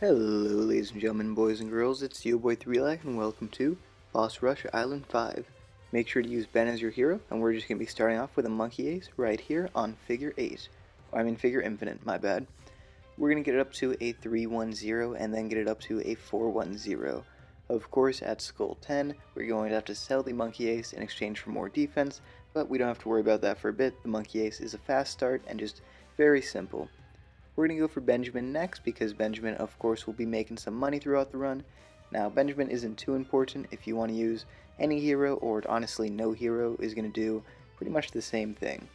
Hello ladies and gentlemen, boys and girls, it's your boy 3Life and welcome to Boss Rush Island 5. Make sure to use Ben as your hero, and we're just going to be starting off with a monkey ace right here on figure 8. Figure infinite, my bad. We're going to get it up to a 3-1-0 and then get it up to a 4-1-0. Of course, at skull 10, we're going to have to sell the monkey ace in exchange for more defense, but we don't have to worry about that for a bit. The monkey ace is a fast start and just very simple. We're going to go for Benjamin next because Benjamin, of course, will be making some money throughout the run. Now, Benjamin isn't too important. If you want to use any hero, or honestly no hero, is going to do pretty much the same thing.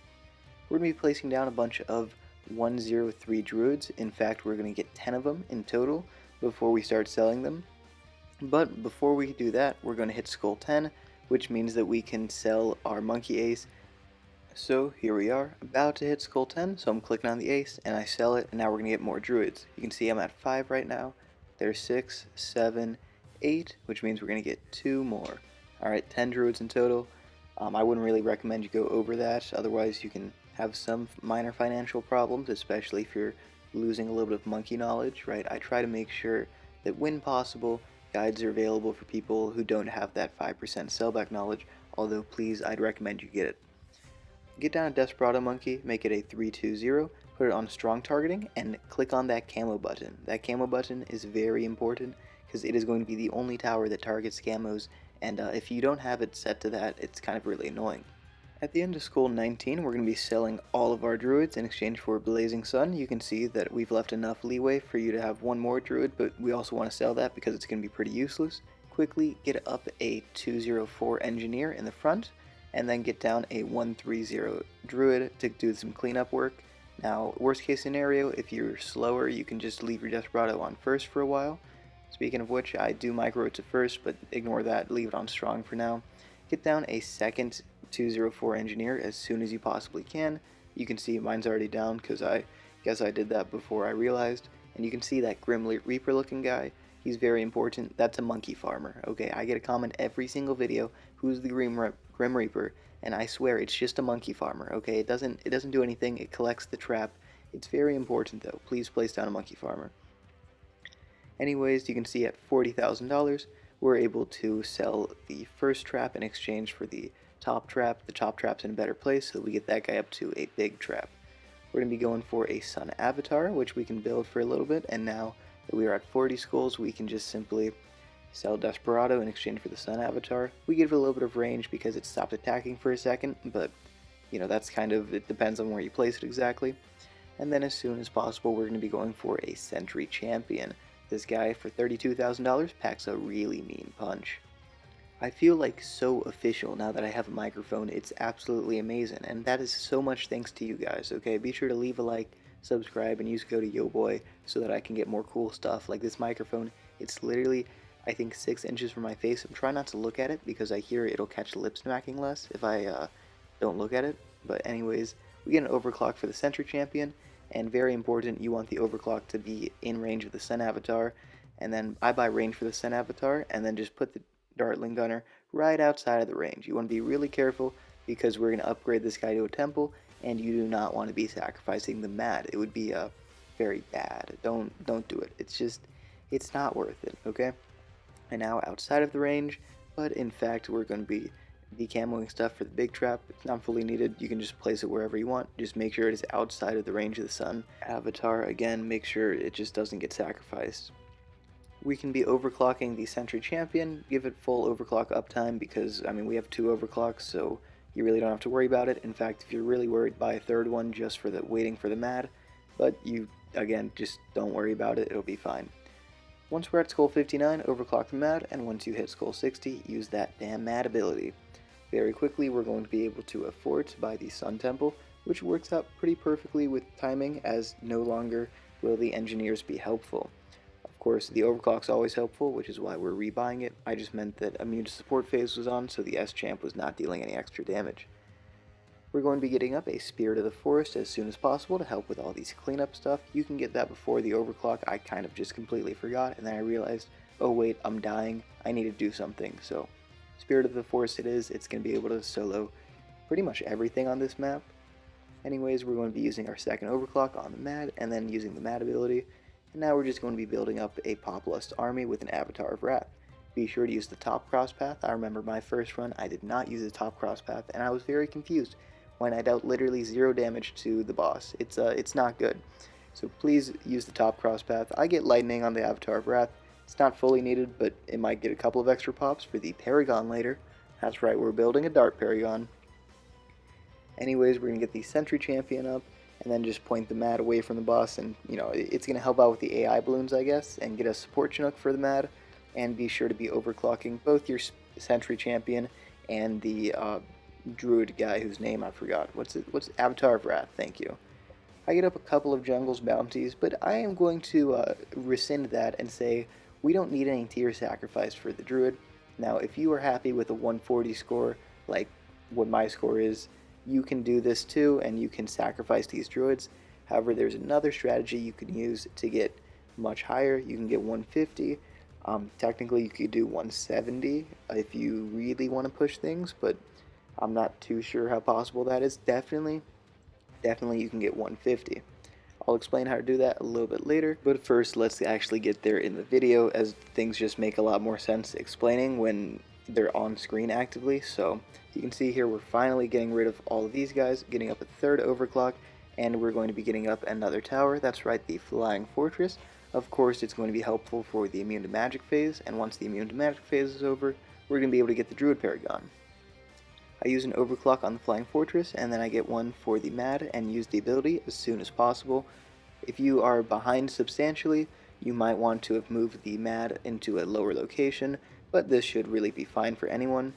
We're going to be placing down a bunch of 103 druids. In fact, we're going to get 10 of them in total before we start selling them. But before we do that, we're going to hit skull 10, which means that we can sell our monkey ace. So here we are, about to hit skull 10, so I'm clicking on the ace, and I sell it, and now we're going to get more druids. You can see I'm at 5 right now. There's 6, 7, 8, which means we're going to get 2 more. Alright, 10 druids in total. I wouldn't really recommend you go over that, otherwise you can have some minor financial problems, especially if you're losing a little bit of monkey knowledge, right? I try to make sure that when possible, guides are available for people who don't have that 5% sellback knowledge, although please, I'd recommend you get it. Get down a Desperado Monkey, make it a 3-2-0, put it on strong targeting, and click on that camo button. That camo button is very important because it is going to be the only tower that targets camos, and if you don't have it set to that, it's kind of really annoying. At the end of Skull 19, we're going to be selling all of our druids in exchange for Blazing Sun. You can see that we've left enough leeway for you to have one more druid, but we also want to sell that because it's going to be pretty useless. Quickly get up a 204 Engineer in the front, and then get down a 130 druid to do some cleanup work. Now, worst case scenario, if you're slower, you can just leave your Desperado on first for a while. Speaking of which, I do micro it to first, but ignore that, leave it on strong for now. Get down a second 204 engineer as soon as you possibly can. You can see mine's already down because I guess I did that before I realized. And you can see that Grim Reaper looking guy. He's very important. That's a monkey farmer. Okay, I get a comment every single video, who's the Grim Reaper, and I swear it's just a monkey farmer. Okay, it doesn't do anything. It collects the trap. It's very important though. Please place down a monkey farmer. Anyways, you can see at $40,000, we're able to sell the first trap in exchange for the top trap. The top trap's in a better place, so we get that guy up to a big trap. We're going to be going for a Sun Avatar, which we can build for a little bit, and now that we are at 40 skulls, we can just simply sell Desperado in exchange for the Sun Avatar. We give it a little bit of range because it stopped attacking for a second, but that's kind of, it depends on where you place it exactly. And then as soon as possible, we're going to be going for a Sentry Champion. This guy for $32,000 packs a really mean punch. I feel like so official now that I have a microphone. It's absolutely amazing, and that is so much thanks to you guys. Okay, be sure to leave a like, subscribe, and use code YOBOY so that I can get more cool stuff like this microphone. It's literally, I think, 6 inches from my face. I'm trying not to look at it because I hear it'll catch lip smacking less if I don't look at it. But anyways, we get an overclock for the Sentry Champion, and very important, you want the overclock to be in range of the Sun Avatar, and then I buy range for the Sun Avatar, and then just put the Dartling Gunner right outside of the range. You want to be really careful because we're going to upgrade this guy to a temple, and you do not want to be sacrificing the Mad. It would be very bad. Don't do it. It's not worth it, okay? And now outside of the range, but in fact we're going to be decamoing stuff for the big trap. It's not fully needed. You can just place it wherever you want. Just make sure it is outside of the range of the Sun Avatar. Again, make sure it just doesn't get sacrificed. We can be overclocking the Sentry Champion, give it full overclock uptime because, we have 2 overclocks, so you really don't have to worry about it. In fact, if you're really worried, buy a third one just for the waiting for the Mad, but you, again, just don't worry about it, it'll be fine. Once we're at Skull 59, overclock the Mad, and once you hit Skull 60, use that damn Mad ability. Very quickly, we're going to be able to afford to buy the Sun Temple, which works out pretty perfectly with timing, as no longer will the Engineers be helpful. Of course, the overclock's always helpful, which is why we're rebuying it. I just meant that immune to support phase was on, so the S-Champ was not dealing any extra damage. We're going to be getting up a Spirit of the Forest as soon as possible to help with all these cleanup stuff. You can get that before the overclock. I kind of just completely forgot, and then I realized, oh wait, I'm dying. I need to do something, so Spirit of the Forest it is. It's going to be able to solo pretty much everything on this map. Anyways, we're going to be using our second overclock on the Mad, and then using the Mad ability. And now we're just going to be building up a Populist army with an Avatar of Wrath. Be sure to use the top cross path. I remember my first run, I did not use the top cross path, and I was very confused when I dealt literally 0 damage to the boss. It's not good. So please use the top cross path. I get lightning on the Avatar of Wrath. It's not fully needed, but it might get a couple of extra pops for the Paragon later. That's right, we're building a Dart Paragon. Anyways, we're going to get the Sentry Champion up, and then just point the Mad away from the boss, and, you know, it's going to help out with the AI balloons, I guess, and get a support Chinook for the Mad, and be sure to be overclocking both your Sentry Champion and the Druid guy whose name I forgot. What's Avatar of Wrath, thank you. I get up a couple of Jungle's bounties, but I am going to rescind that and say we don't need any tier sacrifice for the Druid. Now, if you are happy with a 140 score, like what my score is, you can do this too, and you can sacrifice these Druids. However, there's another strategy you can use to get much higher. You can get 150. Technically, you could do 170 if you really want to push things, but I'm not too sure how possible that is. Definitely you can get 150. I'll explain how to do that a little bit later, but first let's actually get there in the video, as things just make a lot more sense explaining when they're on screen actively. So you can see here we're finally getting rid of all of these guys, getting up a third overclock, and we're going to be getting up another tower. That's right, the Flying Fortress. Of course, it's going to be helpful for the immune to magic phase, and once the immune to magic phase is over, we're going to be able to get the Druid Paragon. I use an overclock on the Flying Fortress, and then I get one for the Mad and use the ability as soon as possible. If you are behind substantially, you might want to have moved the Mad into a lower location, but this should really be fine for anyone.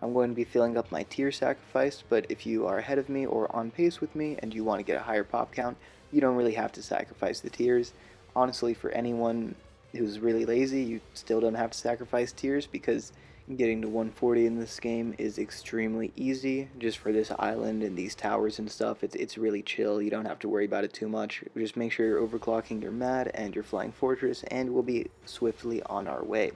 I'm going to be filling up my tier sacrifice, but if you are ahead of me or on pace with me and you want to get a higher pop count, you don't really have to sacrifice the tiers. Honestly, for anyone who's really lazy, you still don't have to sacrifice tiers, because getting to 140 in this game is extremely easy. Just for this island and these towers and stuff, it's really chill. You don't have to worry about it too much. Just make sure you're overclocking your Mad and your Flying Fortress, and we'll be swiftly on our way.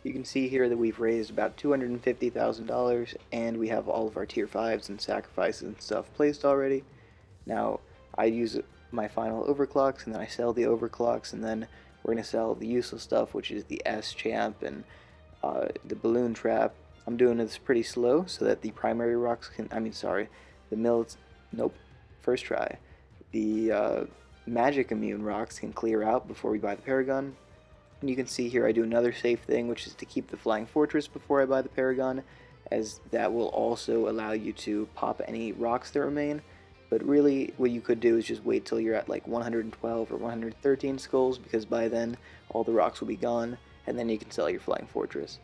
You can see here that we've raised about $250,000, and we have all of our tier 5s and sacrifices and stuff placed already. Now, I use my final overclocks, and then I sell the overclocks, and then we're going to sell the useless stuff, which is the S-Champ and the balloon trap. I'm doing this pretty slow so that the primary rocks can, first try. The magic immune rocks can clear out before we buy the Paragon. And you can see here I do another safe thing, which is to keep the Flying Fortress before I buy the Paragon, as that will also allow you to pop any rocks that remain. But really, what you could do is just wait till you're at like 112 or 113 skulls, because by then all the rocks will be gone, and then you can sell your Flying Fortress.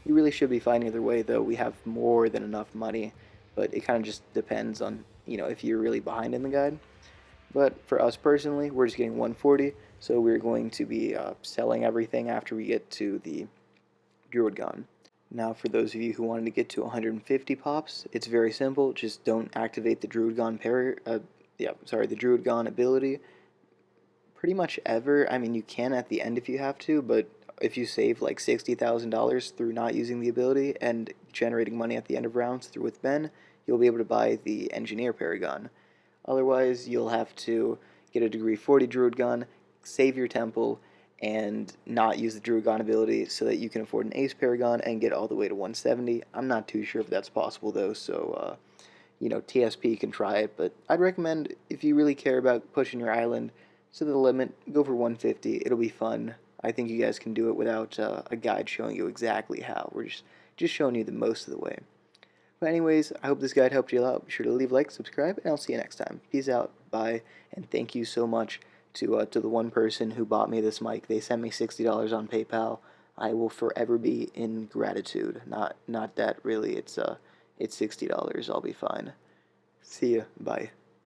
You really should be fine either way, though. We have more than enough money, but it kind of just depends on, you know, if you're really behind in the guide. But for us personally, we're just getting 140, so we're going to be selling everything after we get to the Druidgon. Now, for those of you who wanted to get to 150 pops, it's very simple. Just don't activate the Druidgon the Druidgon ability pretty much ever. I mean, you can at the end if you have to, but if you save like $60,000 through not using the ability and generating money at the end of rounds through with Ben, you'll be able to buy the Engineer Paragon. Otherwise, you'll have to get a degree 40 Druidgon, save your temple, and not use the Druidgon ability so that you can afford an Ace Paragon and get all the way to 170. I'm not too sure if that's possible though, so you know, TSP can try it, but I'd recommend, if you really care about pushing your island to the limit, go for 150. It'll be fun. I think you guys can do it without a guide showing you exactly how. We're just showing you the most of the way. But anyways, I hope this guide helped you out. Be sure to leave a like, subscribe, and I'll see you next time. Peace out, bye, and thank you so much to the one person who bought me this mic. They sent me $60 on PayPal. I will forever be in gratitude. Not that really. It's $60. I'll be fine. See ya. Bye.